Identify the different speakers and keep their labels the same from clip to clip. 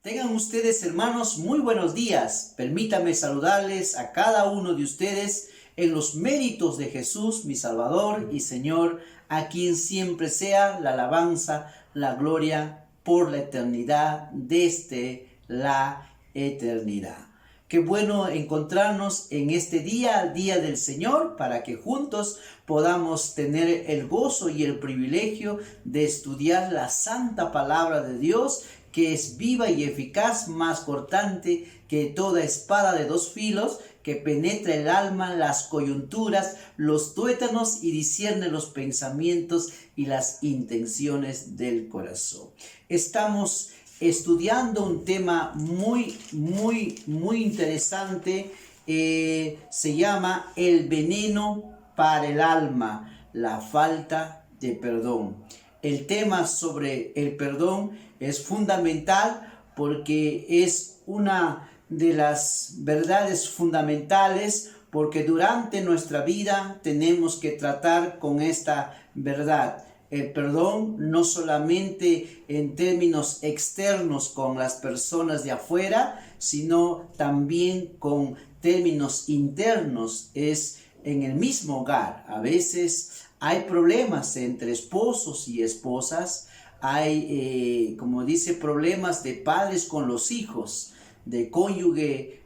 Speaker 1: Tengan ustedes, hermanos, muy buenos días. Permítame saludarles a cada uno de ustedes en los méritos de Jesús, mi Salvador y Señor, a quien siempre sea la alabanza, la gloria por la eternidad, desde la eternidad. Qué bueno encontrarnos en este día, día del Señor, para que juntos podamos tener el gozo y el privilegio de estudiar la santa palabra de Dios, que es viva y eficaz, más cortante que toda espada de dos filos, que penetra el alma, las coyunturas, los tuétanos y discierne los pensamientos y las intenciones del corazón. Estamos estudiando un tema muy interesante. Se llama el veneno para el alma, la falta de perdón. El tema sobre el perdón es fundamental porque es una de las verdades fundamentales, porque durante nuestra vida tenemos que tratar con esta verdad. El perdón no solamente en términos externos con las personas de afuera, sino también con términos internos, es en el mismo hogar. A veces hay problemas entre esposos y esposas, hay, como dice, problemas de padres con los hijos, de cónyuge,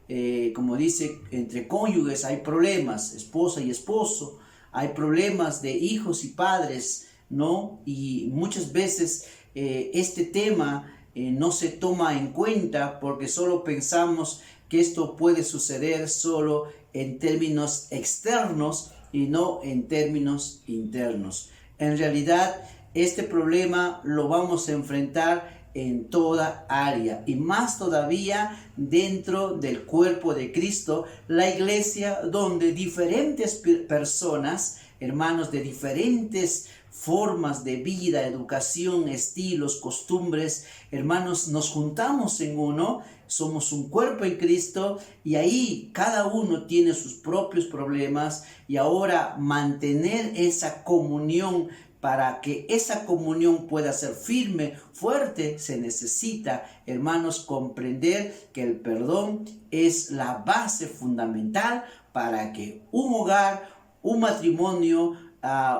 Speaker 1: como dice, entre cónyuges hay problemas, esposa y esposo, hay problemas de hijos y padres, ¿no? Y muchas veces este tema no se toma en cuenta porque solo pensamos que esto puede suceder solo en términos externos y no en términos internos. En realidad, este problema lo vamos a enfrentar en toda área y más todavía dentro del cuerpo de Cristo, la iglesia, donde diferentes personas, hermanos, de diferentes formas de vida, educación, estilos, costumbres, hermanos, nos juntamos en uno, somos un cuerpo en Cristo y ahí cada uno tiene sus propios problemas, y ahora mantener esa comunión, para que esa comunión pueda ser firme, fuerte, se necesita, hermanos, comprender que el perdón es la base fundamental para que un hogar, un matrimonio,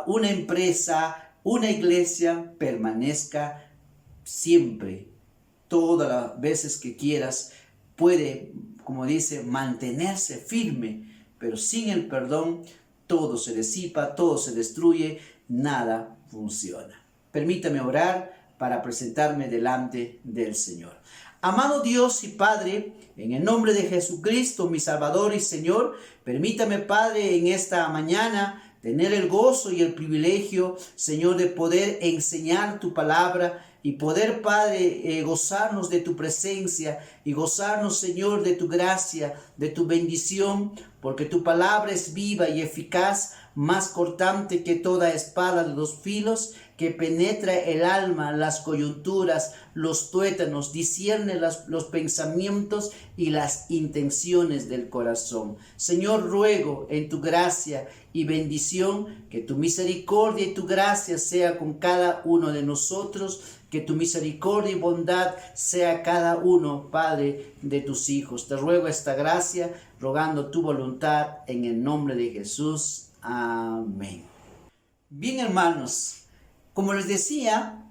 Speaker 1: una empresa, una iglesia permanezca siempre, todas las veces que quieras. Puede, como dice, mantenerse firme, pero sin el perdón todo se disipa, todo se destruye, nada funciona. Permítame orar para presentarme delante del Señor. Amado Dios y Padre, en el nombre de Jesucristo, mi Salvador y Señor, permítame, Padre, en esta mañana tener el gozo y el privilegio, Señor, de poder enseñar tu palabra y poder, Padre, gozarnos de tu presencia y gozarnos, Señor, de tu gracia, de tu bendición, porque tu palabra es viva y eficaz, más cortante que toda espada de dos filos, que penetra el alma, las coyunturas, los tuétanos, discierne los pensamientos y las intenciones del corazón. Señor, ruego en tu gracia y bendición que tu misericordia y tu gracia sea con cada uno de nosotros, que tu misericordia y bondad sea cada uno, Padre, de tus hijos. Te ruego esta gracia, rogando tu voluntad en el nombre de Jesús. Amén. Bien, hermanos, como les decía,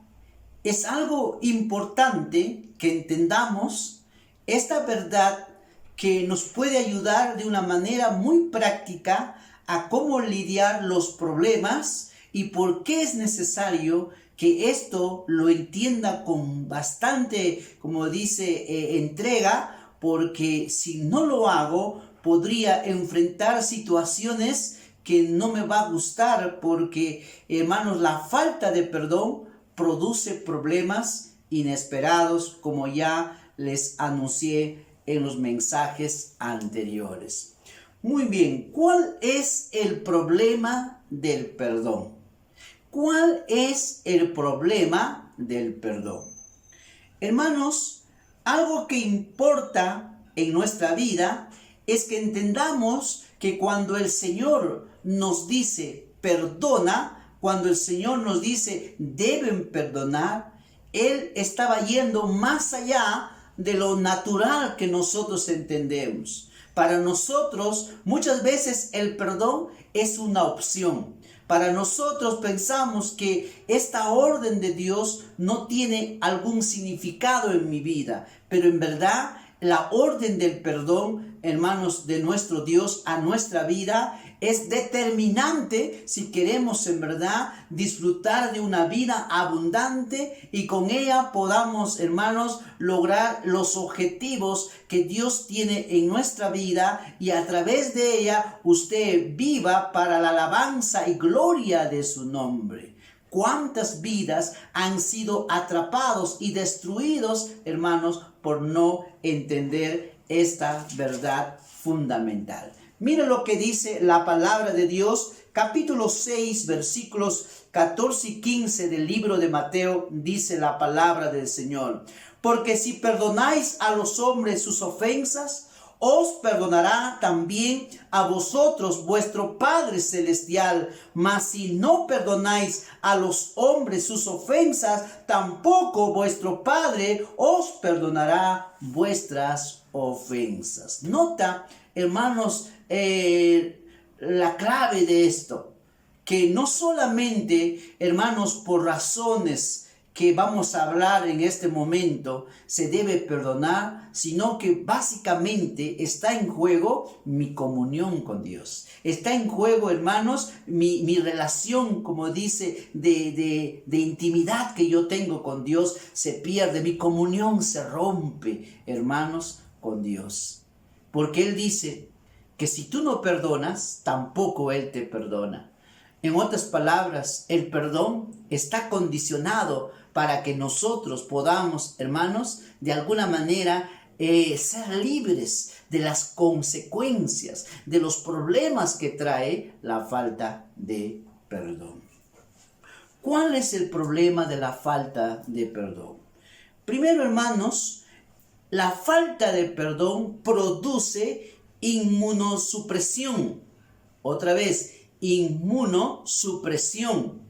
Speaker 1: es algo importante que entendamos esta verdad, que nos puede ayudar de una manera muy práctica a cómo lidiar los problemas y por qué es necesario que esto lo entienda con bastante, como dice, entrega, porque si no lo hago, podría enfrentar situaciones que no me va a gustar, porque, hermanos, la falta de perdón produce problemas inesperados, como ya les anuncié en los mensajes anteriores. Muy bien, ¿cuál es el problema del perdón? ¿Cuál es el problema del perdón? Hermanos, algo que importa en nuestra vida es que entendamos que cuando el Señor nos dice perdona, cuando el Señor nos dice deben perdonar, Él estaba yendo más allá de lo natural que nosotros entendemos. Para nosotros, muchas veces el perdón es una opción. Para nosotros pensamos que esta orden de Dios no tiene algún significado en mi vida, pero en verdad la orden del perdón, hermanos, de nuestro Dios a nuestra vida es determinante si queremos en verdad disfrutar de una vida abundante y con ella podamos, hermanos, lograr los objetivos que Dios tiene en nuestra vida y a través de ella usted viva para la alabanza y gloria de su nombre. ¿Cuántas vidas han sido atrapados y destruidos, hermanos, por no entender esta verdad fundamental? Mire lo que dice la palabra de Dios, capítulo 6, versículos 14 y 15 del libro de Mateo, dice la palabra del Señor. Porque si perdonáis a los hombres sus ofensas, os perdonará también a vosotros vuestro Padre Celestial. Mas si no perdonáis a los hombres sus ofensas, tampoco vuestro Padre os perdonará vuestras ofensas. Nota, hermanos, la clave de esto, que no solamente, hermanos, por razones que vamos a hablar en este momento, se debe perdonar, sino que básicamente está en juego mi comunión con Dios. Está en juego, hermanos, mi relación, como dice, de intimidad que yo tengo con Dios, se pierde, mi comunión se rompe, hermanos, con Dios. Porque Él dice que si tú no perdonas, tampoco Él te perdona. En otras palabras, el perdón está condicionado para que nosotros podamos, hermanos, de alguna manera ser libres de las consecuencias, de los problemas que trae la falta de perdón. ¿Cuál es el problema de la falta de perdón? Primero, hermanos, la falta de perdón produce inmunosupresión. Otra vez, inmunosupresión.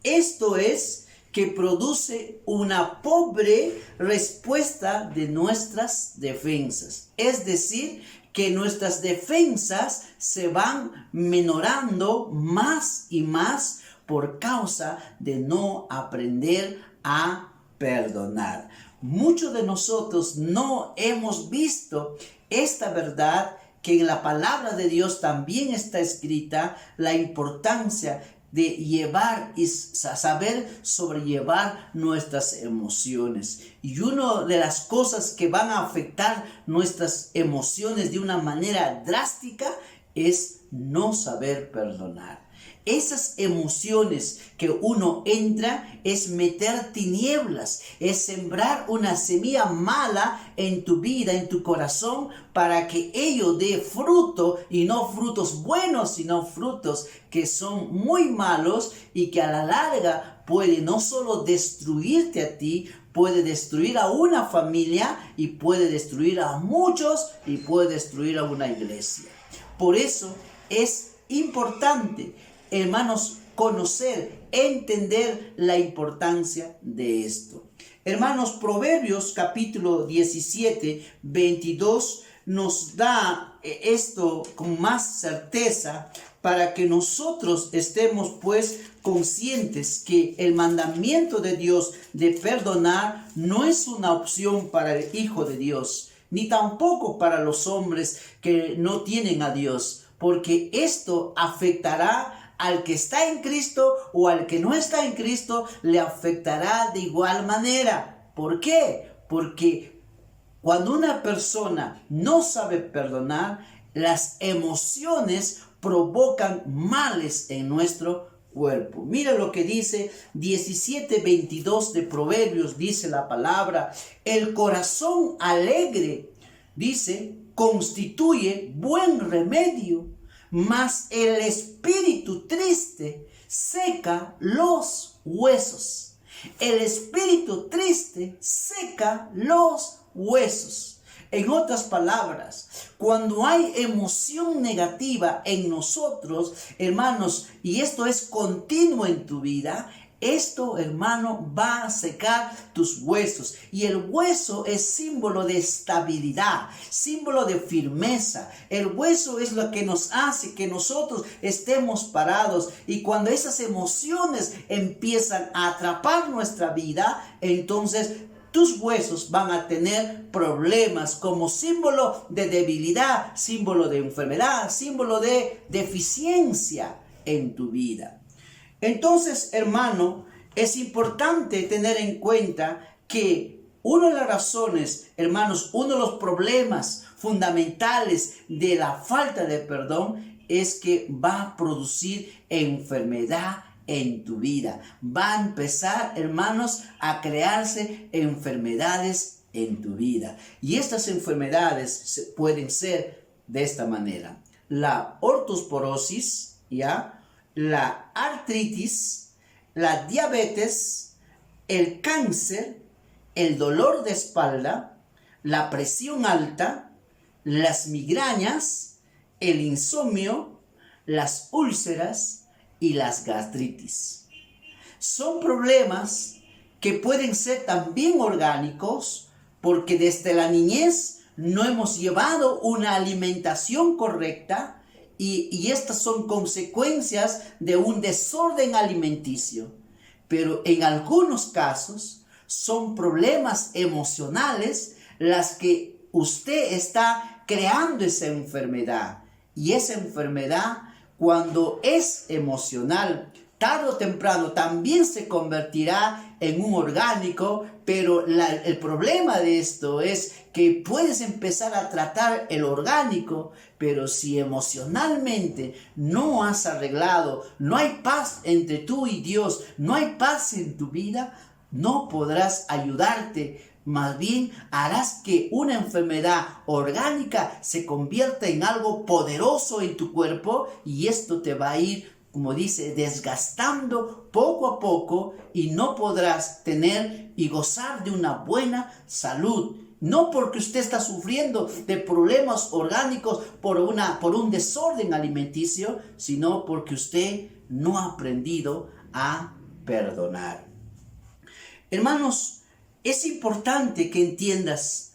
Speaker 1: Esto es que produce una pobre respuesta de nuestras defensas. Es decir, que nuestras defensas se van menorando más y más por causa de no aprender a perdonar. Muchos de nosotros no hemos visto esta verdad que en la palabra de Dios también está escrita, la importancia de llevar y saber sobrellevar nuestras emociones. Y una de las cosas que van a afectar nuestras emociones de una manera drástica es no saber perdonar. Esas emociones que uno entra es meter tinieblas, es sembrar una semilla mala en tu vida, en tu corazón, para que ello dé fruto y no frutos buenos, sino frutos que son muy malos y que a la larga puede no solo destruirte a ti, puede destruir a una familia y puede destruir a muchos y puede destruir a una iglesia. Por eso es importante, hermanos, conocer, entender la importancia de esto. Hermanos, Proverbios capítulo 17, 22 nos da esto con más certeza para que nosotros estemos pues conscientes que el mandamiento de Dios de perdonar no es una opción para el Hijo de Dios, ni tampoco para los hombres que no tienen a Dios, porque esto afectará al que está en Cristo o al que no está en Cristo, le afectará de igual manera. ¿Por qué? Porque cuando una persona no sabe perdonar, las emociones provocan males en nuestro cuerpo. Mira lo que dice 17:22 de Proverbios, dice la palabra: el corazón alegre, dice, constituye buen remedio, mas el espíritu triste seca los huesos. El espíritu triste seca los huesos. En otras palabras, cuando hay emoción negativa en nosotros, hermanos, y esto es continuo en tu vida, esto, hermano, va a secar tus huesos. Y el hueso es símbolo de estabilidad, símbolo de firmeza. El hueso es lo que nos hace que nosotros estemos parados. Y cuando esas emociones empiezan a atrapar nuestra vida, entonces tus huesos van a tener problemas como símbolo de debilidad, símbolo de enfermedad, símbolo de deficiencia en tu vida. Entonces, hermano, es importante tener en cuenta que una de las razones, hermanos, uno de los problemas fundamentales de la falta de perdón es que va a producir enfermedad en tu vida. Va a empezar, hermanos, a crearse enfermedades en tu vida. Y estas enfermedades pueden ser de esta manera: la ortosporosis, ¿ya?, la artritis, la diabetes, el cáncer, el dolor de espalda, la presión alta, las migrañas, el insomnio, las úlceras y las gastritis. Son problemas que pueden ser también orgánicos, porque desde la niñez no hemos llevado una alimentación correcta. Y estas son consecuencias de un desorden alimenticio. Pero en algunos casos son problemas emocionales las que usted está creando esa enfermedad. Y esa enfermedad, cuando es emocional, tarde o temprano también se convertirá en un orgánico, pero el problema de esto es que puedes empezar a tratar el orgánico, pero si emocionalmente no has arreglado, no hay paz entre tú y Dios, no hay paz en tu vida, no podrás ayudarte. Más bien harás que una enfermedad orgánica se convierta en algo poderoso en tu cuerpo, y esto te va a ir, como dice, desgastando poco a poco, y no podrás tener y gozar de una buena salud. No porque usted está sufriendo de problemas orgánicos por un desorden alimenticio, sino porque usted no ha aprendido a perdonar. Hermanos, es importante que entiendas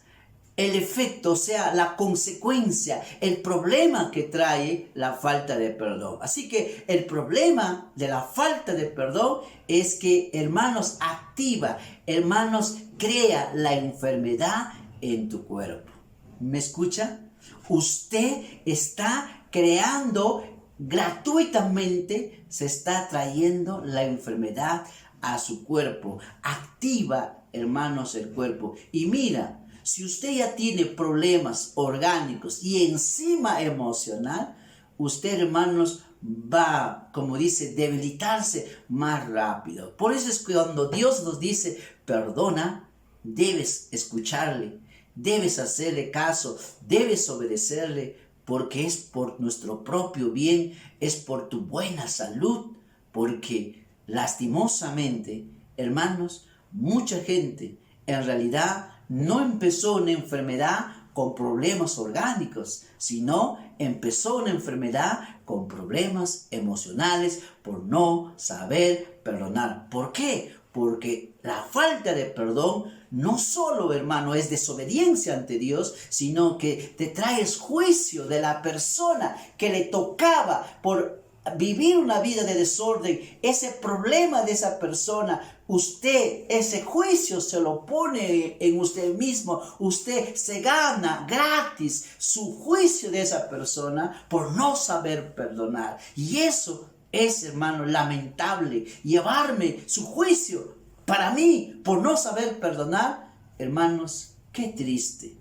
Speaker 1: el efecto, o sea, la consecuencia, el problema que trae la falta de perdón. Así que el problema de la falta de perdón es que, hermanos, activa, hermanos, crea la enfermedad en tu cuerpo. ¿Me escucha? Usted está creando gratuitamente, se está trayendo la enfermedad a su cuerpo. Activa, hermanos, el cuerpo. Y mira, si usted ya tiene problemas orgánicos y encima emocional, usted, hermanos, va, como dice, debilitarse más rápido. Por eso es que cuando Dios nos dice perdona, debes escucharle, debes hacerle caso, debes obedecerle, porque es por nuestro propio bien, es por tu buena salud, porque lastimosamente, hermanos, mucha gente en realidad no empezó una enfermedad con problemas orgánicos, sino empezó una enfermedad con problemas emocionales por no saber perdonar. ¿Por qué? Porque la falta de perdón no solo, hermano, es desobediencia ante Dios, sino que te traes juicio de la persona que le tocaba por vivir una vida de desorden. Ese problema de esa persona, usted ese juicio se lo pone en usted mismo. Usted se gana gratis su juicio de esa persona por no saber perdonar. Y eso es, hermano, lamentable. Llevarme su juicio para mí por no saber perdonar, hermanos, qué triste.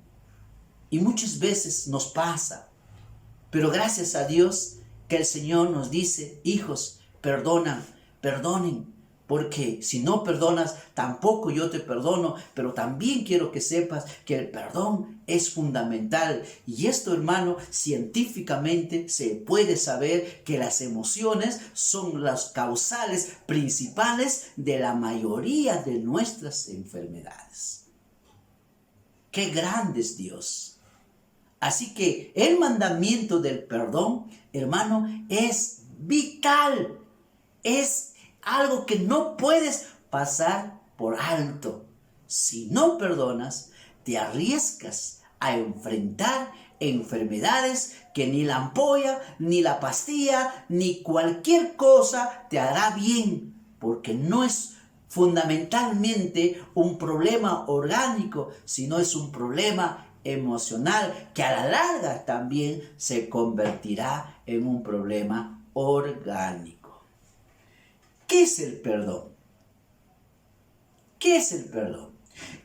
Speaker 1: Y muchas veces nos pasa. Pero gracias a Dios que el Señor nos dice, hijos, perdonen, porque si no perdonas, tampoco yo te perdono. Pero también quiero que sepas que el perdón es fundamental. Y esto, hermano, científicamente se puede saber que las emociones son las causales principales de la mayoría de nuestras enfermedades. ¡Qué grande es Dios! Así que el mandamiento del perdón, hermano, es vital, es algo que no puedes pasar por alto. Si no perdonas, te arriesgas a enfrentar enfermedades que ni la ampolla, ni la pastilla, ni cualquier cosa te hará bien, porque no es fundamentalmente un problema orgánico, sino es un problema emocional que a la larga también se convertirá en un problema orgánico. ¿Qué es el perdón? ¿Qué es el perdón?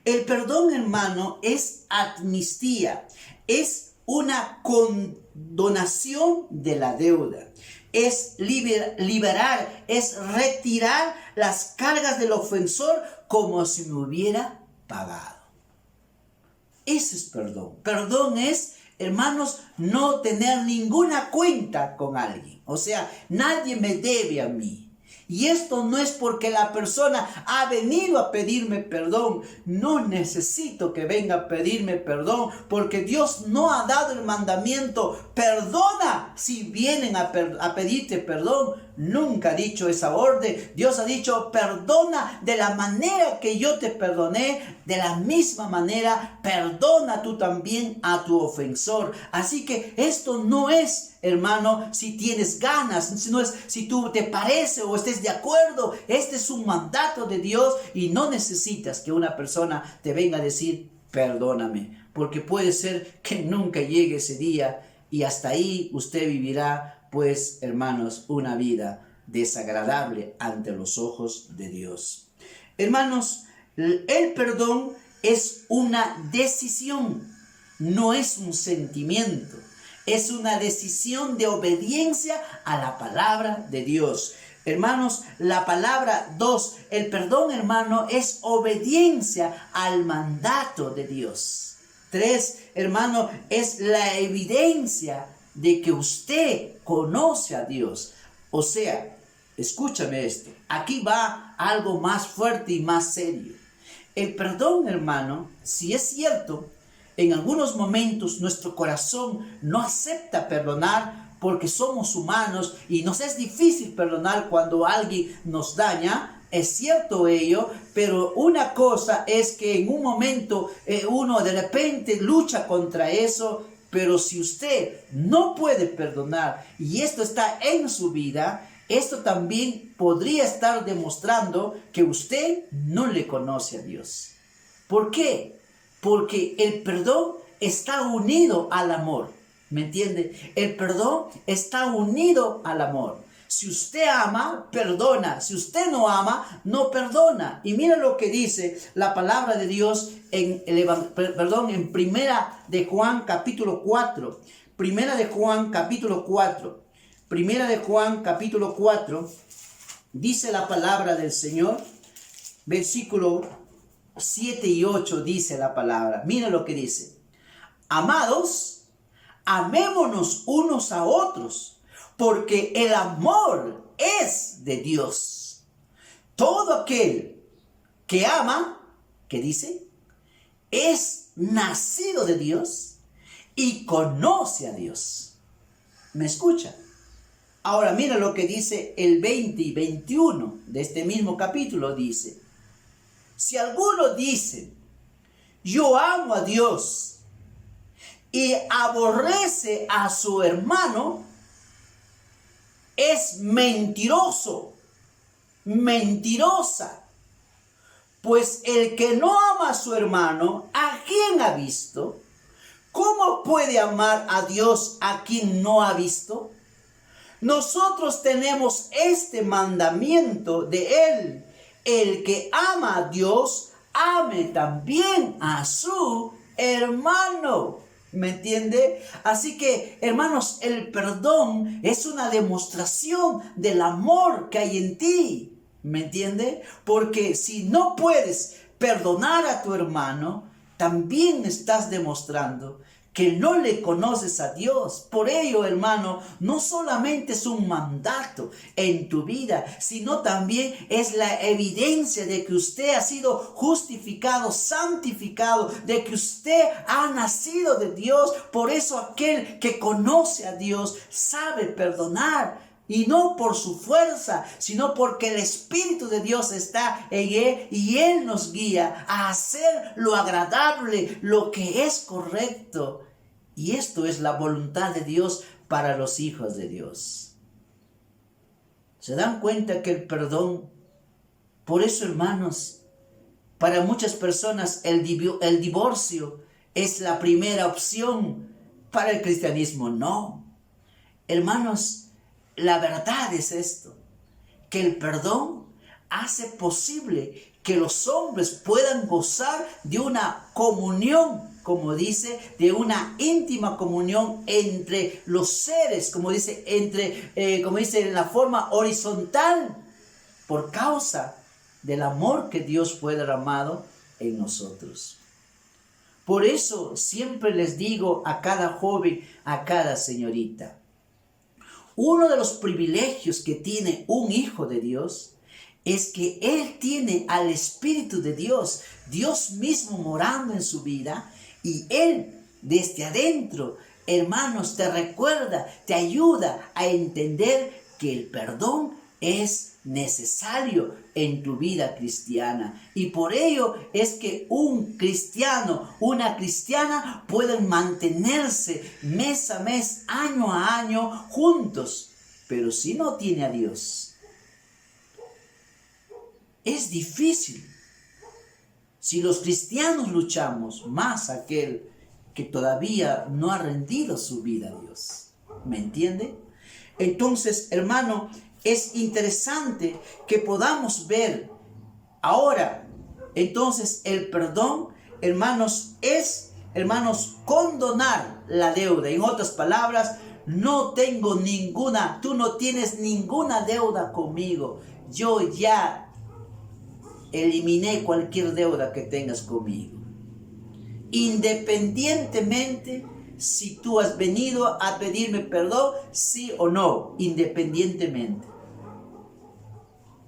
Speaker 1: El perdón, hermano, es amnistía, es una condonación de la deuda, es liberar, es retirar las cargas del ofensor como si me hubiera pagado. Ese es perdón. Perdón es, hermanos, no tener ninguna cuenta con alguien. O sea, nadie me debe a mí. Y esto no es porque la persona ha venido a pedirme perdón. No necesito que venga a pedirme perdón, porque Dios no ha dado el mandamiento: perdona si vienen a pedirte perdón. Nunca ha dicho esa orden. Dios ha dicho: perdona de la manera que yo te perdoné, de la misma manera perdona tú también a tu ofensor. Así que esto no es, hermano, si tienes ganas, no es si tú te parece o estés de acuerdo. Este es un mandato de Dios y no necesitas que una persona te venga a decir: perdóname, porque puede ser que nunca llegue ese día y hasta ahí usted vivirá, pues, hermanos, una vida desagradable ante los ojos de Dios. Hermanos, el perdón es una decisión, no es un sentimiento. Es una decisión de obediencia a la palabra de Dios. Hermanos, la palabra 2, el perdón, hermano, es obediencia al mandato de Dios. 3, hermano, es la evidencia de que usted conoce a Dios. O sea, escúchame esto, aquí va algo más fuerte y más serio. El perdón, hermano, si es cierto, en algunos momentos nuestro corazón no acepta perdonar porque somos humanos y nos es difícil perdonar cuando alguien nos daña. Es cierto ello, pero una cosa es que en un momento uno de repente lucha contra eso. Pero si usted no puede perdonar y esto está en su vida, esto también podría estar demostrando que usted no le conoce a Dios. ¿Por qué? Porque el perdón está unido al amor. ¿Me entiende? El perdón está unido al amor. Si usted ama, perdona. Si usted no ama, no perdona. Y mira lo que dice la palabra de Dios en Primera de Juan capítulo 4. Primera de Juan capítulo 4. Primera de Juan capítulo 4. Dice la palabra del Señor. Versículo 7 y 8 dice la palabra. Mira lo que dice. Amados, amémonos unos a otros, porque el amor es de Dios. Todo aquel que ama, ¿qué dice? Es nacido de Dios y conoce a Dios. ¿Me escucha? Ahora mira lo que dice el 20 y 21 de este mismo capítulo. Dice: si alguno dice, yo amo a Dios, y aborrece a su hermano, es mentiroso, mentirosa. Pues el que no ama a su hermano, ¿a quién ha visto? ¿Cómo puede amar a Dios a quien no ha visto? Nosotros tenemos este mandamiento de Él: el que ama a Dios, ame también a su hermano. ¿Me entiende? Así que, hermanos, el perdón es una demostración del amor que hay en ti. ¿Me entiende? Porque si no puedes perdonar a tu hermano, también estás demostrando que no le conoces a Dios. Por ello, hermano, no solamente es un mandato en tu vida, sino también es la evidencia de que usted ha sido justificado, santificado, de que usted ha nacido de Dios. Por eso aquel que conoce a Dios sabe perdonar. Y no por su fuerza, sino porque el Espíritu de Dios está en Él y Él nos guía a hacer lo agradable, lo que es correcto. Y esto es la voluntad de Dios para los hijos de Dios. ¿Se dan cuenta que el perdón? Por eso, hermanos, para muchas personas el divorcio es la primera opción. Para el cristianismo no. Hermanos, la verdad es esto, que el perdón hace posible que los hombres puedan gozar de una comunión, como dice, de una íntima comunión entre los seres, como dice, en la forma horizontal, por causa del amor que Dios fue derramado en nosotros. Por eso siempre les digo a cada joven, a cada señorita, uno de los privilegios que tiene un hijo de Dios es que él tiene al Espíritu de Dios, Dios mismo morando en su vida, y él desde adentro, hermanos, te recuerda, te ayuda a entender que el perdón es necesario en tu vida cristiana. Y por ello es que un cristiano, una cristiana pueden mantenerse mes a mes, año a año juntos. Pero si no tiene a Dios, es difícil. Si los cristianos luchamos, más aquel que todavía no ha rendido su vida a Dios. ¿Me entiende? Entonces, hermano, es interesante que podamos ver ahora, entonces, el perdón, hermanos, es, hermanos, condonar la deuda. En otras palabras, no tengo ninguna, tú no tienes ninguna deuda conmigo. Yo ya eliminé cualquier deuda que tengas conmigo. Independientemente si tú has venido a pedirme perdón, sí o no, independientemente.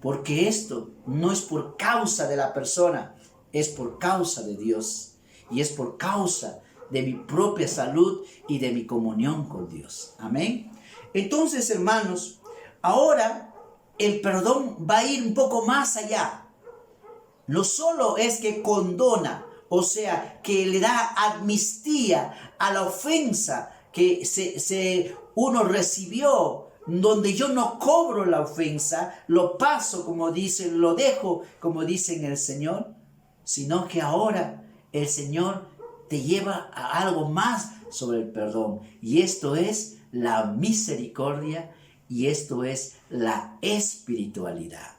Speaker 1: Porque esto no es por causa de la persona, es por causa de Dios. Y es por causa de mi propia salud y de mi comunión con Dios. Amén. Entonces, hermanos, ahora el perdón va a ir un poco más allá. No solo es que condona, o sea, que le da amnistía a la ofensa que uno recibió, donde yo no cobro la ofensa, lo paso, como dice, lo dejo, como dice en el Señor, sino que ahora el Señor te lleva a algo más sobre el perdón. Y esto es la misericordia y esto es la espiritualidad.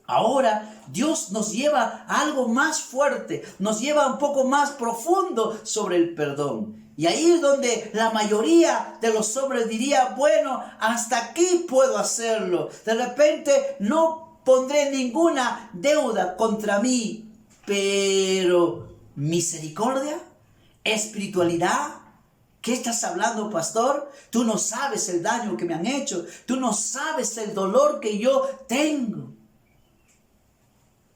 Speaker 1: Ahora Dios nos lleva a algo más fuerte, nos lleva un poco más profundo sobre el perdón. Y ahí es donde la mayoría de los hombres diría, bueno, hasta aquí puedo hacerlo. De repente no pondré ninguna deuda contra mí, pero misericordia, espiritualidad. ¿Qué estás hablando, pastor? Tú no sabes el daño que me han hecho, tú no sabes el dolor que yo tengo.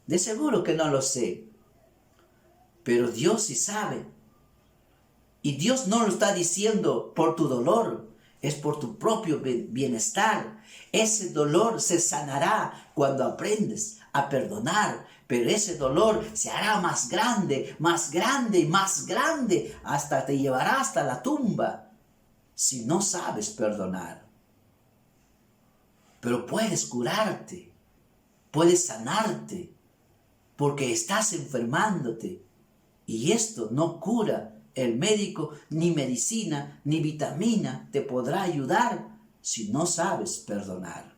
Speaker 1: De seguro que no lo sé, pero Dios sí sabe. Y Dios no lo está diciendo por tu dolor, es por tu propio bienestar. Ese dolor se sanará cuando aprendes a perdonar, pero ese dolor se hará más grande, más grande y más grande, hasta te llevará hasta la tumba, si no sabes perdonar. Pero puedes curarte, puedes sanarte, porque estás enfermándote. Y esto no cura. El médico, ni medicina, ni vitamina te podrá ayudar si no sabes perdonar.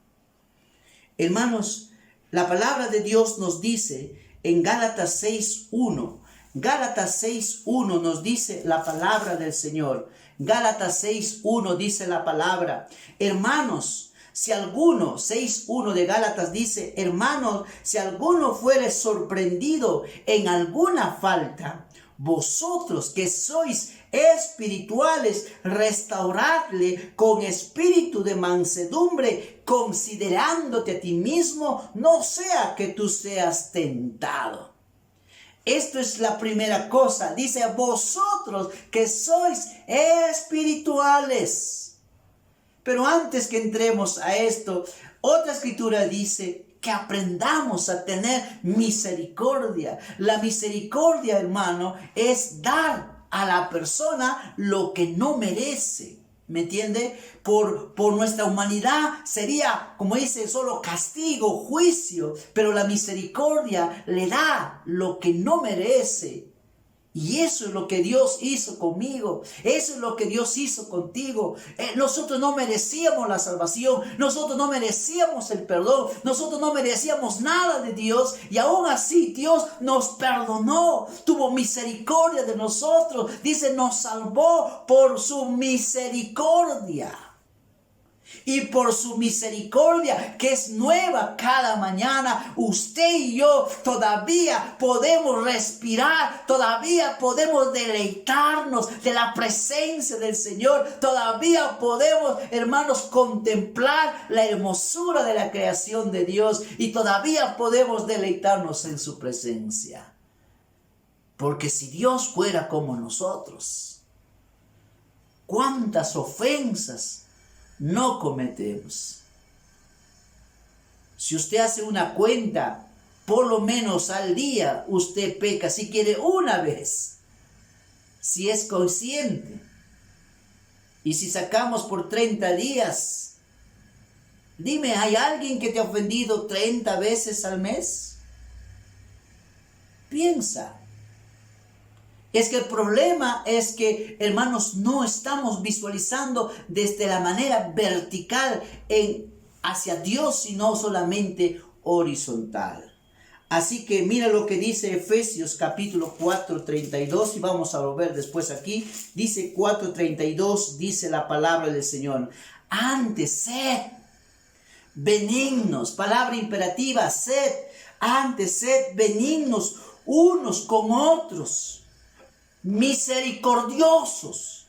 Speaker 1: Hermanos, la palabra de Dios nos dice en Gálatas 6:1. Gálatas 6:1 nos dice la palabra del Señor. Gálatas 6:1 dice la palabra. Hermanos, si alguno, 6:1 de Gálatas dice, hermanos, si alguno fuere sorprendido en alguna falta, vosotros que sois espirituales, restauradle con espíritu de mansedumbre, considerándote a ti mismo, no sea que tú seas tentado. Esto es la primera cosa. Dice, vosotros que sois espirituales. Pero antes que entremos a esto, otra escritura dice que aprendamos a tener misericordia. La misericordia, hermano, es dar a la persona lo que no merece. ¿Me entiende? Por nuestra humanidad sería, como dice, solo castigo, juicio, pero la misericordia le da lo que no merece. Y eso es lo que Dios hizo conmigo. Eso es lo que Dios hizo contigo. Nosotros no merecíamos la salvación. Nosotros no merecíamos el perdón. Nosotros no merecíamos nada de Dios. Y aún así Dios nos perdonó. Tuvo misericordia de nosotros. Dice, nos salvó por su misericordia. Y por su misericordia, que es nueva cada mañana, usted y yo todavía podemos respirar, todavía podemos deleitarnos de la presencia del Señor, todavía podemos, hermanos, contemplar la hermosura de la creación de Dios y todavía podemos deleitarnos en su presencia. Porque si Dios fuera como nosotros, ¿cuántas ofensas no cometemos? Si usted hace una cuenta, por lo menos al día usted peca, si quiere una vez, si es consciente. Y si sacamos por 30 días, dime, ¿hay alguien que te ha ofendido 30 veces al mes? Piensa. Es que el problema es que, hermanos, no estamos visualizando desde la manera vertical hacia Dios, sino solamente horizontal. Así que mira lo que dice Efesios capítulo 4:32 y vamos a volver después aquí. Dice 4:32, dice la palabra del Señor. Antes sed benignos, palabra imperativa, sed. Antes sed benignos unos con otros, misericordiosos,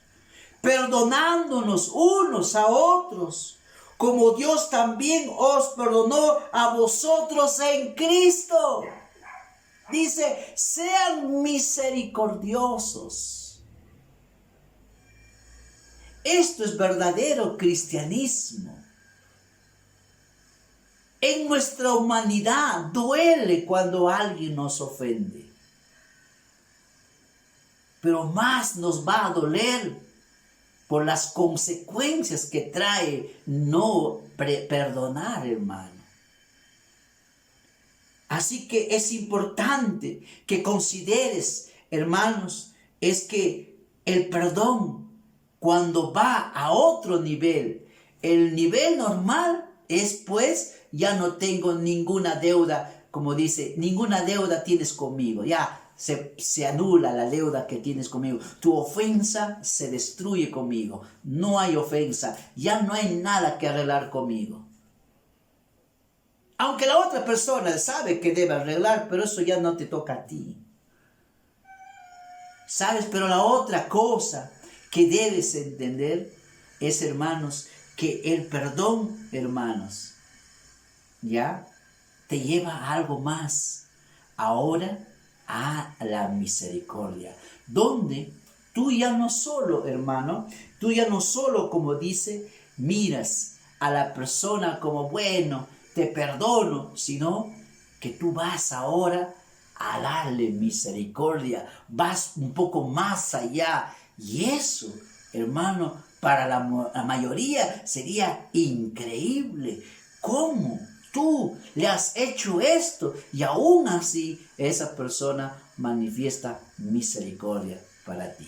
Speaker 1: perdonándonos unos a otros, como Dios también os perdonó a vosotros en Cristo. Dice, sean misericordiosos. Esto es verdadero cristianismo. En nuestra humanidad duele cuando alguien nos ofende. Pero más nos va a doler por las consecuencias que trae no perdonar, hermano. Así que es importante que consideres, hermanos, es que el perdón, cuando va a otro nivel, el nivel normal es pues, ya no tengo ninguna deuda, como dice, ninguna deuda tienes conmigo, ya. Se anula la deuda que tienes conmigo. Tu ofensa se destruye conmigo. No hay ofensa. Ya no hay nada que arreglar conmigo. Aunque la otra persona sabe que debe arreglar, pero eso ya no te toca a ti. ¿Sabes? Pero la otra cosa que debes entender es, hermanos, que el perdón, hermanos, ya te lleva a algo más. Ahora, a la misericordia, donde tú ya no solo, hermano, tú ya no solo, como dice, miras a la persona como, bueno, te perdono, sino que tú vas ahora a darle misericordia, vas un poco más allá, y eso, hermano, para la mayoría sería increíble. ¿Cómo tú le has hecho esto? Y aún así esa persona manifiesta misericordia para ti.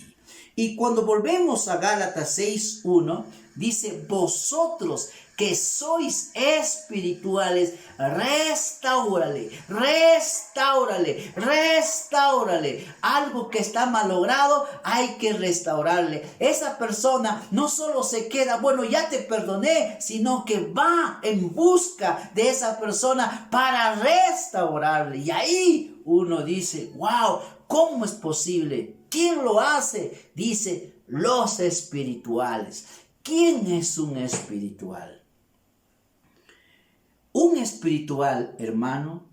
Speaker 1: Y cuando volvemos a Gálatas 6:1, dice, vosotros que sois espirituales, restáurale. Algo que está malogrado, hay que restaurarle. Esa persona no solo se queda, bueno, ya te perdoné, sino que va en busca de esa persona para restaurarle. Y ahí uno dice, wow, ¿cómo es posible? ¿Quién lo hace? Dice, los espirituales. ¿Quién es un espiritual? Un espiritual, hermano,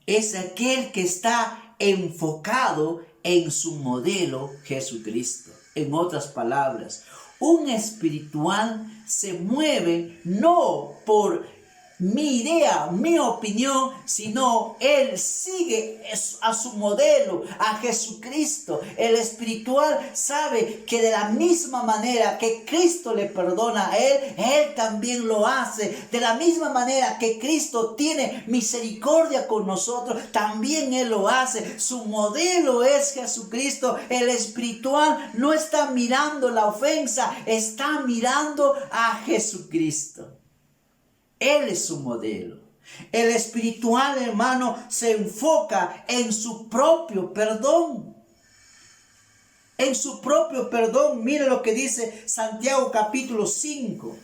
Speaker 1: es aquel que está enfocado en su modelo Jesucristo. En otras palabras, Un espiritual se mueve no por mi idea, mi opinión, sino él sigue a su modelo, a Jesucristo. El espiritual sabe que de la misma manera que Cristo le perdona a él también lo hace. De la misma manera que Cristo tiene misericordia con nosotros, también él lo hace. Su modelo es Jesucristo. El espiritual no está mirando la ofensa, está mirando a Jesucristo. Él es su modelo. El espiritual, hermano, se enfoca en su propio perdón. En su propio perdón. Mire lo que dice Santiago capítulo 5.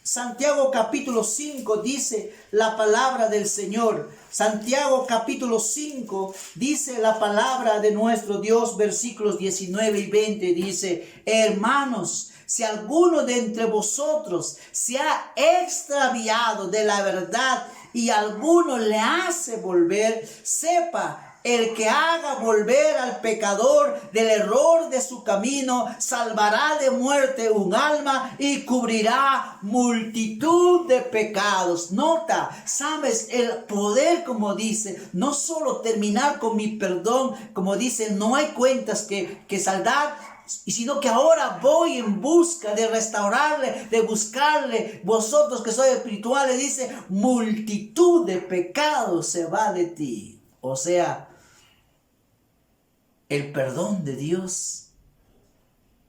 Speaker 1: Santiago capítulo 5 dice la palabra del Señor. Santiago capítulo 5 dice la palabra de nuestro Dios, versículos 19 y 20 dice: hermanos, si alguno de entre vosotros se ha extraviado de la verdad y alguno le hace volver, sepa, el que haga volver al pecador del error de su camino, salvará de muerte un alma y cubrirá multitud de pecados. Nota, sabes, el poder, como dice, no solo terminar con mi perdón, como dice, no hay cuentas que saldar, y sino que ahora voy en busca de restaurarle, de buscarle. Vosotros que sois espirituales, dice, multitud de pecados se va de ti. O sea, el perdón de Dios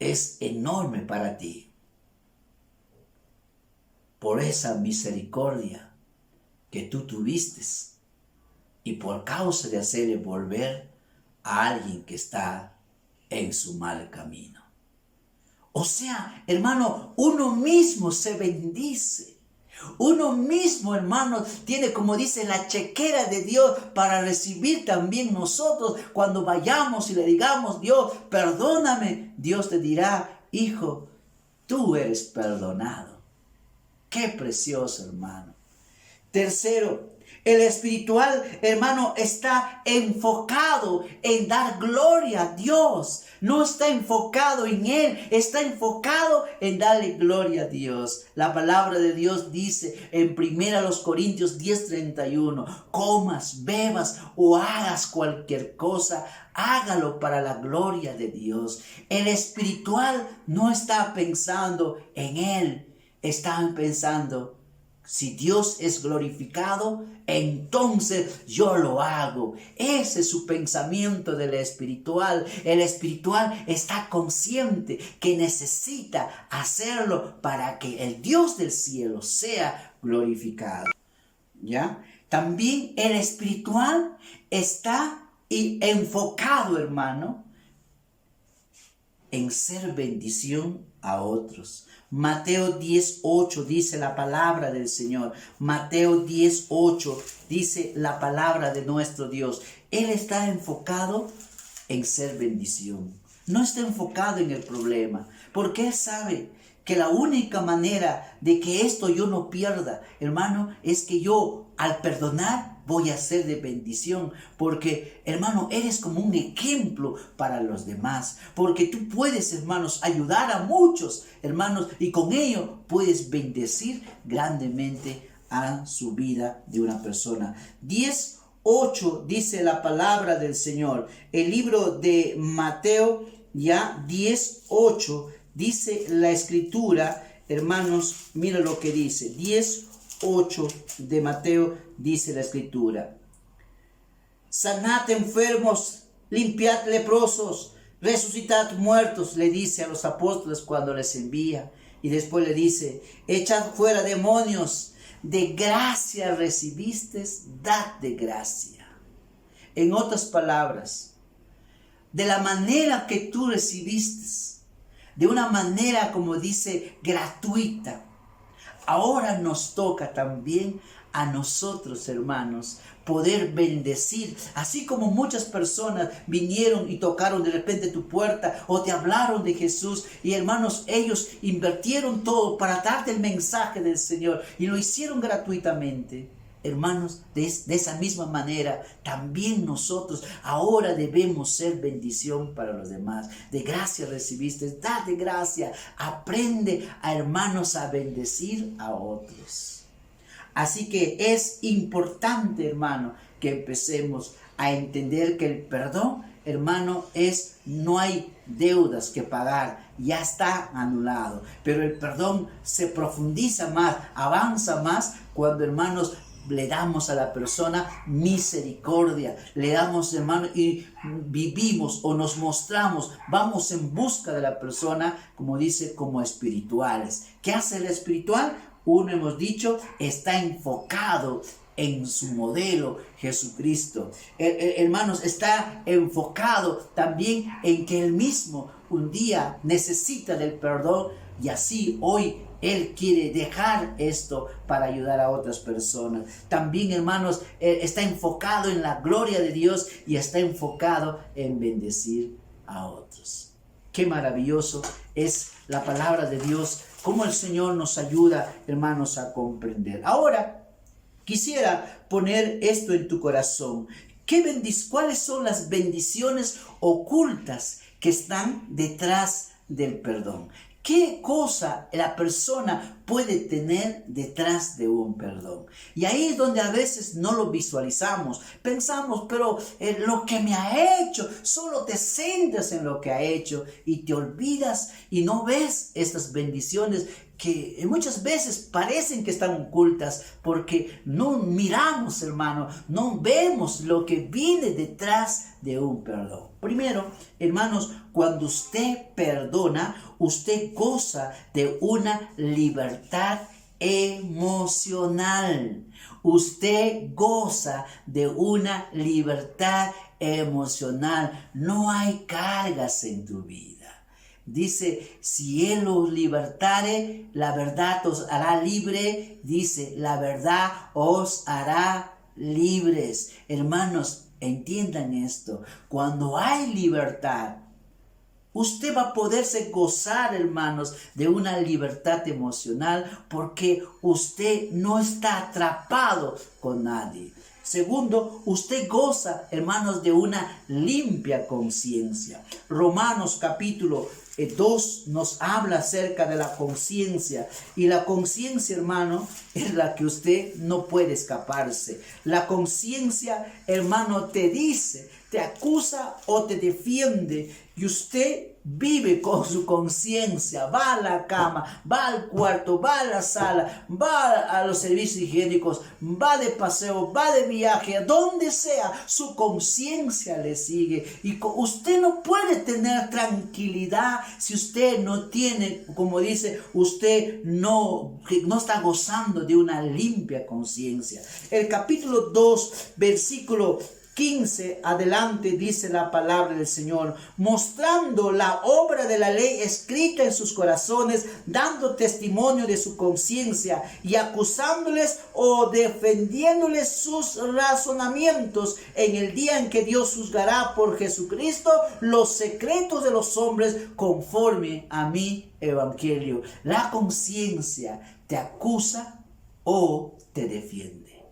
Speaker 1: es enorme para ti. Por esa misericordia que tú tuviste y por causa de hacerle volver a alguien que está en su mal camino. O sea, hermano, uno mismo se bendice. Uno mismo, hermano, tiene, como dice, la chequera de Dios para recibir también nosotros. Cuando vayamos y le digamos: Dios, perdóname, Dios te dirá: hijo, tú eres perdonado. Qué precioso, hermano. Tercero, el espiritual, hermano, está enfocado en dar gloria a Dios. No está enfocado en Él, está enfocado en darle gloria a Dios. La palabra de Dios dice en 1 Corintios 10:31, comas, bebas o hagas cualquier cosa, hágalo para la gloria de Dios. El espiritual no está pensando en Él, está pensando: si Dios es glorificado, entonces yo lo hago. Ese es su pensamiento del espiritual. El espiritual está consciente que necesita hacerlo para que el Dios del cielo sea glorificado. ¿Ya? También el espiritual está enfocado, hermano, en ser bendición a otros. Mateo 10:8 dice la palabra del Señor. Mateo 10:8 dice la palabra de nuestro Dios. Él está enfocado en ser bendición. No está enfocado en el problema, porque Él sabe que la única manera de que esto yo no pierda, hermano, es que yo, al perdonar, voy a ser de bendición. Porque, hermano, eres como un ejemplo para los demás. Porque tú puedes, hermanos, ayudar a muchos, hermanos, y con ello puedes bendecir grandemente a su vida de una persona. 10:8 dice la palabra del Señor. El libro de Mateo, ya 10:8, dice la escritura, hermanos, mira lo que dice. 10:8 de Mateo dice la escritura: sanad enfermos, limpiad leprosos, resucitad muertos, le dice a los apóstoles cuando les envía. Y después le dice: echad fuera demonios, de gracia recibisteis, dad de gracia. En otras palabras, de la manera que tú recibiste, de una manera, como dice, gratuita, ahora nos toca también a nosotros, hermanos, poder bendecir. Así como muchas personas vinieron y tocaron de repente tu puerta o te hablaron de Jesús, y hermanos, ellos invirtieron todo para darte el mensaje del Señor y lo hicieron gratuitamente. hermanos, de esa misma manera, también nosotros ahora debemos ser bendición para los demás. De gracia recibiste, da de gracia. Aprende a hermanos a bendecir a otros. Así que es importante, hermano, que empecemos a entender que el perdón, hermano, no hay deudas que pagar, ya está anulado. Pero el perdón se profundiza más, avanza más cuando, hermanos, le damos a la persona misericordia, le damos, hermano, y vivimos o nos mostramos, vamos en busca de la persona, como dice, como espirituales. ¿Qué hace el espiritual? Uno, hemos dicho, está enfocado en su modelo, Jesucristo. Hermanos, está enfocado también en que él mismo un día necesita del perdón y así hoy él quiere dejar esto para ayudar a otras personas. También, hermanos, está enfocado en la gloria de Dios y está enfocado en bendecir a otros. Qué maravilloso es la palabra de Dios, cómo el Señor nos ayuda, hermanos, a comprender. Ahora, quisiera poner esto en tu corazón. ¿Cuáles son las bendiciones ocultas que están detrás del perdón? ¿Qué cosa la persona puede tener detrás de un perdón? Y ahí es donde a veces no lo visualizamos. Pensamos, pero lo que me ha hecho, solo te centras en lo que ha hecho y te olvidas y no ves estas bendiciones que muchas veces parecen que están ocultas porque no miramos, hermano, no vemos lo que viene detrás de un perdón. Primero, hermanos, cuando usted perdona, usted goza de una libertad emocional. Usted goza de una libertad emocional. No hay cargas en tu vida. Dice, si Él os libertare, la verdad os hará libre. Dice, la verdad os hará libres. Hermanos, entiendan esto. Cuando hay libertad, usted va a poderse gozar, hermanos, de una libertad emocional porque usted no está atrapado con nadie. Segundo, usted goza, hermanos, de una limpia conciencia. Romanos capítulo 2 nos habla acerca de la conciencia. Y la conciencia, hermano, es la que usted no puede escaparse. La conciencia, hermano, te dice, te acusa o te defiende. Y usted vive con su conciencia, va a la cama, va al cuarto, va a la sala, va a los servicios higiénicos, va de paseo, va de viaje, a donde sea, su conciencia le sigue. Y usted no puede tener tranquilidad si usted no tiene, como dice, usted no está gozando de una limpia conciencia. El capítulo 2, versículo 15 adelante dice la palabra del Señor, mostrando la obra de la ley escrita en sus corazones, dando testimonio de su conciencia y acusándoles o defendiéndoles sus razonamientos en el día en que Dios juzgará por Jesucristo los secretos de los hombres conforme a mi evangelio. La conciencia te acusa o te defiende.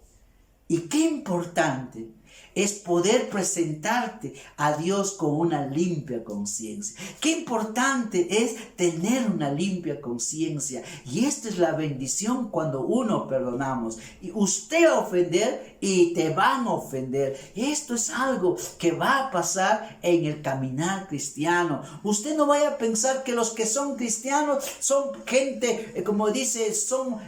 Speaker 1: Y qué importante es poder presentarte a Dios con una limpia conciencia. Qué importante es tener una limpia conciencia. Y esta es la bendición cuando uno perdonamos. Y usted va a ofender y te van a ofender. Esto es algo que va a pasar en el caminar cristiano. Usted no vaya a pensar que los que son cristianos son gente, como dice, son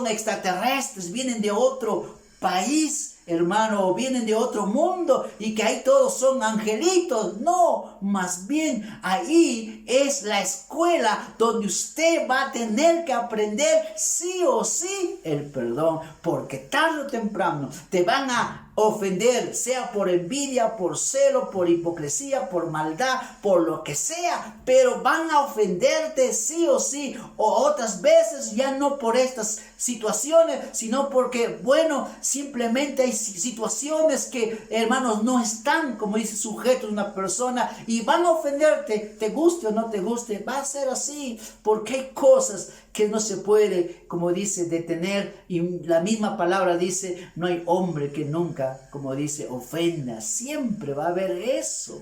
Speaker 1: extraterrestres, vienen de otro país, hermano, o vienen de otro mundo y que ahí todos son angelitos. No, más bien ahí es la escuela donde usted va a tener que aprender sí o sí el perdón, porque tarde o temprano te van a ofender, sea por envidia, por celo, por hipocresía, por maldad, por lo que sea, pero van a ofenderte sí o sí, o otras veces ya no por estas situaciones, sino porque, bueno, simplemente hay situaciones que, hermanos, no están, como dice, sujetos a una persona y van a ofenderte, te guste o no te guste, va a ser así, porque hay cosas que no se puede, como dice, detener. Y la misma palabra dice, no hay hombre que nunca, como dice, ofenda. Siempre va a haber eso.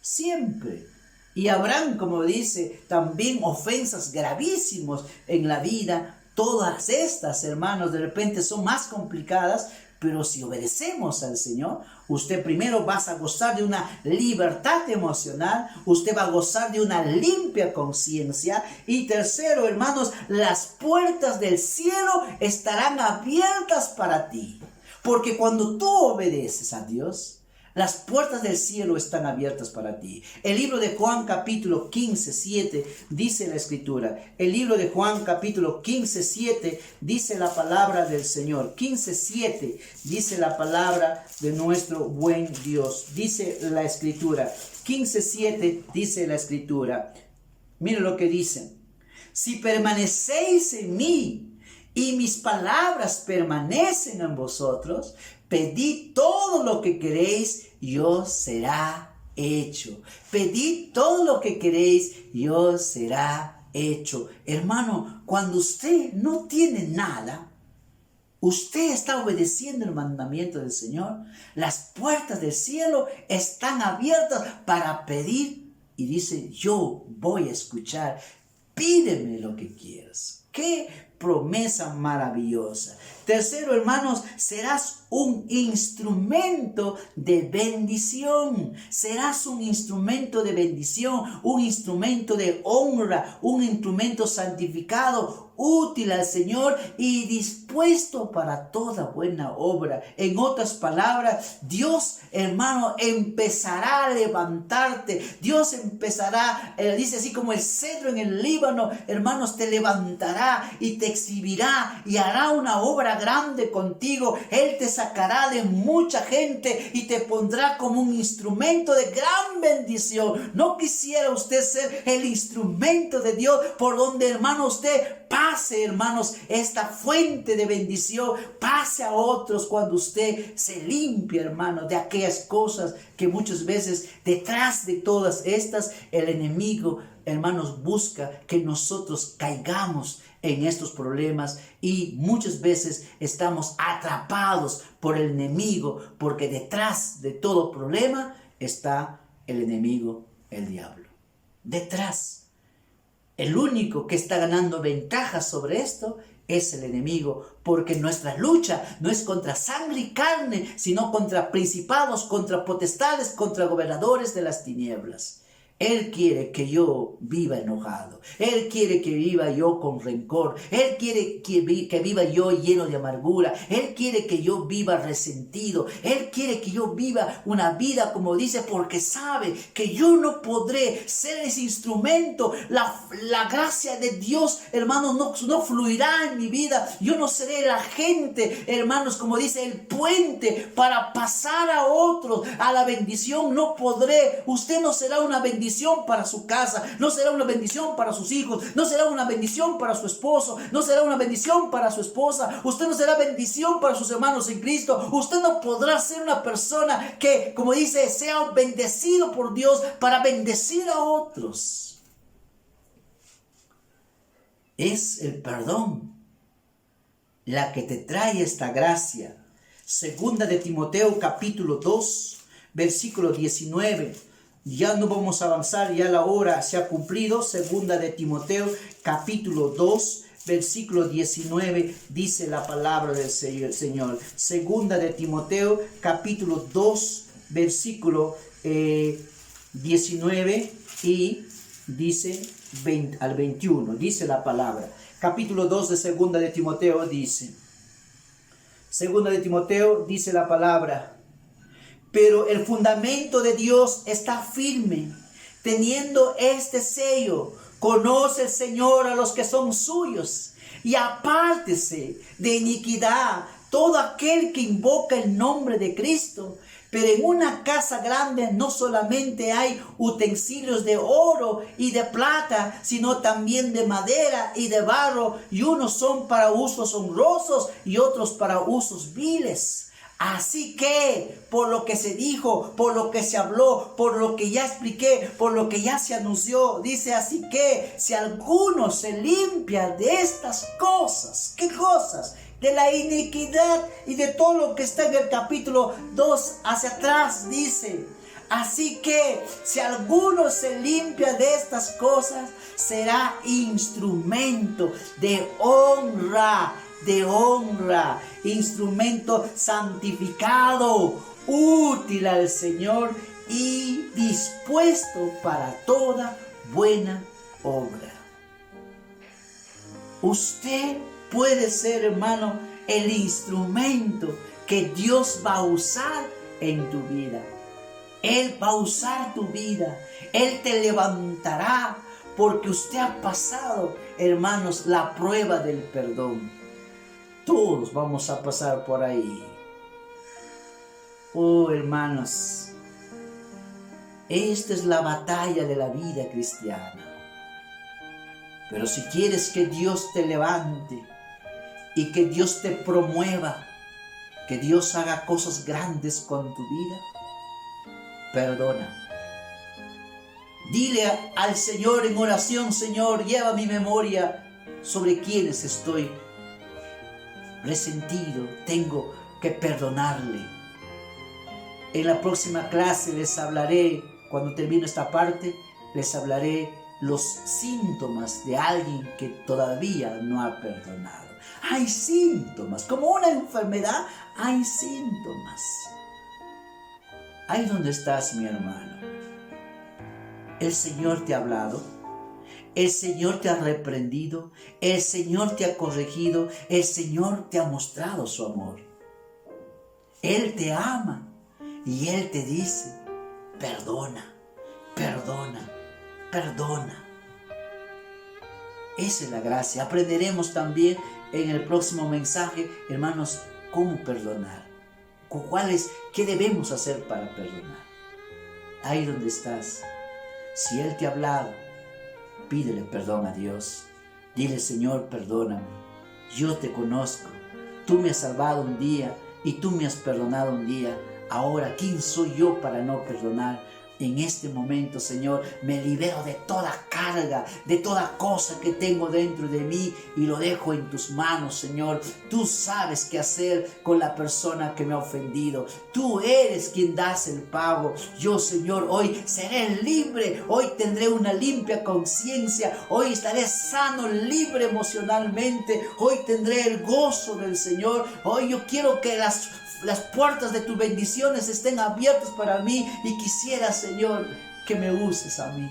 Speaker 1: Siempre. Y habrán, como dice, también ofensas gravísimas en la vida. Todas estas, hermanos, de repente son más complicadas, pero si obedecemos al Señor, usted primero va a gozar de una libertad emocional, usted va a gozar de una limpia conciencia. Y tercero, hermanos, las puertas del cielo estarán abiertas para ti. Porque cuando tú obedeces a Dios, las puertas del cielo están abiertas para ti. El libro de Juan capítulo 15, 7 dice la Escritura. El libro de Juan capítulo 15, 7 dice la palabra del Señor. 15, 7 dice la palabra de nuestro buen Dios. Dice la Escritura. 15, 7 dice la Escritura. Mira lo que dice. Si permanecéis en mí y mis palabras permanecen en vosotros, pedid todo lo que queréis y os será hecho. Pedid todo lo que queréis y os será hecho. Hermano, cuando usted no tiene nada, usted está obedeciendo el mandamiento del Señor. Las puertas del cielo están abiertas para pedir. Y dice, yo voy a escuchar. Pídeme lo que quieras. ¡Qué promesa maravillosa! Tercero, hermanos, serás un instrumento de bendición. Serás un instrumento de bendición, un instrumento de honra, un instrumento santificado, útil al Señor y dispuesto para toda buena obra. En otras palabras, Dios, hermano, empezará a levantarte. Dios empezará, dice así como el cedro en el Líbano, hermanos, te levantará y te exhibirá y hará una obra grande contigo. Él te sacará de mucha gente y te pondrá como un instrumento de gran bendición. ¿No quisiera usted ser el instrumento de Dios por donde, hermano, usted pase, hermanos, esta fuente de bendición? Pase a otros cuando usted se limpia, hermano, de aquellas cosas que muchas veces detrás de todas estas el enemigo, hermanos, busca que nosotros caigamos en estos problemas y muchas veces estamos atrapados por el enemigo, porque detrás de todo problema está el enemigo, el diablo. Detrás. El único que está ganando ventaja sobre esto es el enemigo, porque nuestra lucha no es contra sangre y carne, sino contra principados, contra potestades, contra gobernadores de las tinieblas. Él quiere que yo viva enojado. Él quiere que viva yo con rencor. Él quiere que viva yo lleno de amargura. Él quiere que yo viva resentido. Él quiere que yo viva una vida, como dice, porque sabe que yo no podré ser ese instrumento. La gracia de Dios, hermanos, no fluirá en mi vida. Yo no seré la gente, hermanos, como dice, el puente para pasar a otros a la bendición. No podré. Usted no será una bendición para su casa, no será una bendición para sus hijos, no será una bendición para su esposo, no será una bendición para su esposa, usted no será bendición para sus hermanos en Cristo. Usted no podrá ser una persona que, como dice, sea bendecido por Dios para bendecir a otros. Es el perdón la que te trae esta gracia. Segunda de Timoteo capítulo 2, versículo 19. Ya no vamos a avanzar, ya la hora se ha cumplido. Segunda de Timoteo, capítulo 2, versículo 19, dice la palabra del Señor. Segunda de Timoteo, capítulo 2, versículo 19 y dice al 21, dice la palabra. Capítulo 2 de Segunda de Timoteo dice. Segunda de Timoteo dice la palabra. Pero el fundamento de Dios está firme, teniendo este sello. Conoce el Señor a los que son suyos, y apártese de iniquidad todo aquel que invoca el nombre de Cristo. Pero en una casa grande no solamente hay utensilios de oro y de plata, sino también de madera y de barro, y unos son para usos honrosos y otros para usos viles. Así que, por lo que se dijo, por lo que se habló, por lo que ya expliqué, por lo que ya se anunció, dice: así que si alguno se limpia de estas cosas, ¿qué cosas? De la iniquidad y de todo lo que está en el capítulo 2 hacia atrás, dice: así que si alguno se limpia de estas cosas, será instrumento de honra, instrumento santificado, útil al Señor y dispuesto para toda buena obra. Usted puede ser, hermano, el instrumento que Dios va a usar en tu vida. Él va a usar tu vida. Él te levantará porque usted ha pasado, hermanos, la prueba del perdón. Todos vamos a pasar por ahí. Oh, hermanos, esta es la batalla de la vida cristiana. Pero si quieres que Dios te levante y que Dios te promueva, que Dios haga cosas grandes con tu vida, perdona. Dile al Señor en oración: Señor, lleva mi memoria sobre quienes estoy resentido, tengo que perdonarle. En la próxima clase les hablaré, cuando termine esta parte, les hablaré los síntomas de alguien que todavía no ha perdonado. Hay síntomas, como una enfermedad, hay síntomas. Ahí donde estás, mi hermano. El Señor te ha hablado, el Señor te ha reprendido, el Señor te ha corregido, el Señor te ha mostrado su amor. Él te ama y Él te dice: perdona, perdona, perdona. Esa es la gracia. Aprenderemos también en el próximo mensaje, hermanos, cómo perdonar. ¿Qué debemos hacer para perdonar? Ahí donde estás. Si Él te ha hablado, pídele perdón a Dios. Dile: Señor, perdóname. Yo te conozco. Tú me has salvado un día y tú me has perdonado un día. Ahora, ¿quién soy yo para no perdonar? En este momento, Señor, me libero de toda carga, de toda cosa que tengo dentro de mí y lo dejo en tus manos, Señor. Tú sabes qué hacer con la persona que me ha ofendido. Tú eres quien das el pago. Yo, Señor, hoy seré libre. Hoy tendré una limpia conciencia. Hoy estaré sano, libre emocionalmente. Hoy tendré el gozo del Señor. Hoy yo quiero que las puertas de tus bendiciones estén abiertas para mí y quisiera, Señor, que me uses a mí,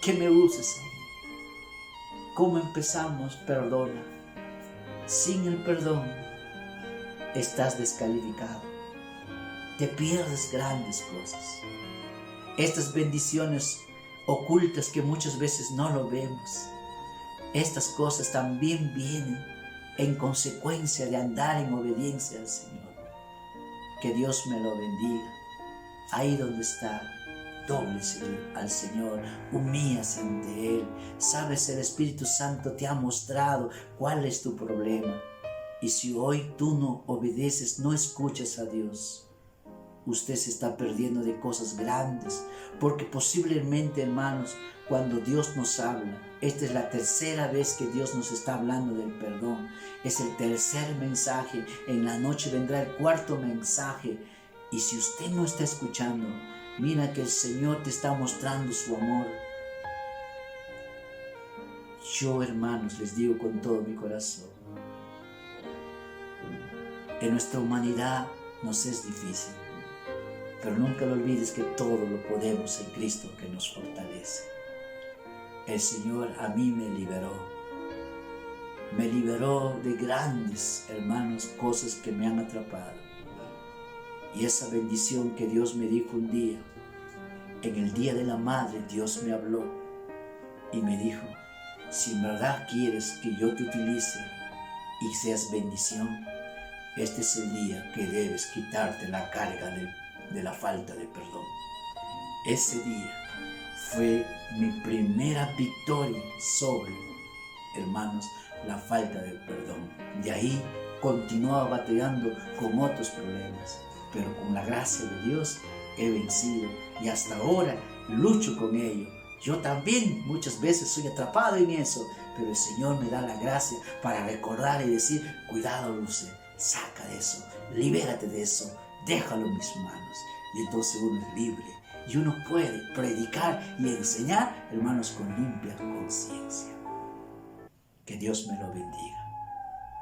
Speaker 1: que me uses a mí. ¿Cómo empezamos? Perdona. Sin el perdón estás descalificado. Te pierdes grandes cosas. Estas bendiciones ocultas que muchas veces no lo vemos, estas cosas también vienen en consecuencia de andar en obediencia al Señor. Que Dios me lo bendiga. Ahí donde está, dóblese al Señor, humíllase ante Él. Sabes, el Espíritu Santo te ha mostrado cuál es tu problema. Y si hoy tú no obedeces, no escuchas a Dios, usted se está perdiendo de cosas grandes. Porque posiblemente, hermanos, cuando Dios nos habla, esta es la tercera vez que Dios nos está hablando del perdón. Es el tercer mensaje. En la noche vendrá el cuarto mensaje. Y si usted no está escuchando, mira que el Señor te está mostrando su amor. Yo, hermanos, les digo con todo mi corazón, en nuestra humanidad nos es difícil. Pero nunca lo olvides que todo lo podemos en Cristo que nos fortalece. El Señor a mí me liberó de grandes, hermanos, cosas que me han atrapado. Y esa bendición que Dios me dijo un día, en el Día de la Madre, Dios me habló y me dijo: si en verdad quieres que yo te utilice y seas bendición, este es el día que debes quitarte la carga de la falta de perdón. Ese día fue mi primera victoria sobre, hermanos, la falta de perdón. De ahí continuaba batallando con otros problemas, pero con la gracia de Dios he vencido y hasta ahora lucho con ello. Yo también muchas veces soy atrapado en eso, pero el Señor me da la gracia para recordar y decir, cuidado, Luce, saca de eso, libérate de eso, déjalo en mis manos. Y entonces uno es libre y uno puede predicar y enseñar, hermanos, con limpia conciencia. Que Dios me lo bendiga.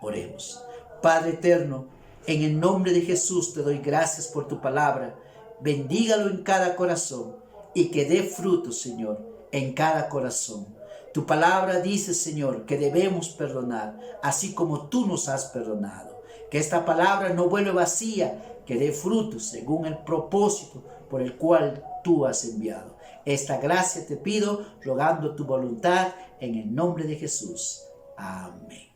Speaker 1: Oremos. Padre eterno, en el nombre de Jesús te doy gracias por tu palabra. Bendígalo en cada corazón y que dé fruto, Señor, en cada corazón. Tu palabra dice, Señor, que debemos perdonar, así como tú nos has perdonado. Que esta palabra no vuelva vacía, que dé fruto según el propósito por el cual tú has enviado. Esta gracia te pido, rogando tu voluntad, en el nombre de Jesús. Amén.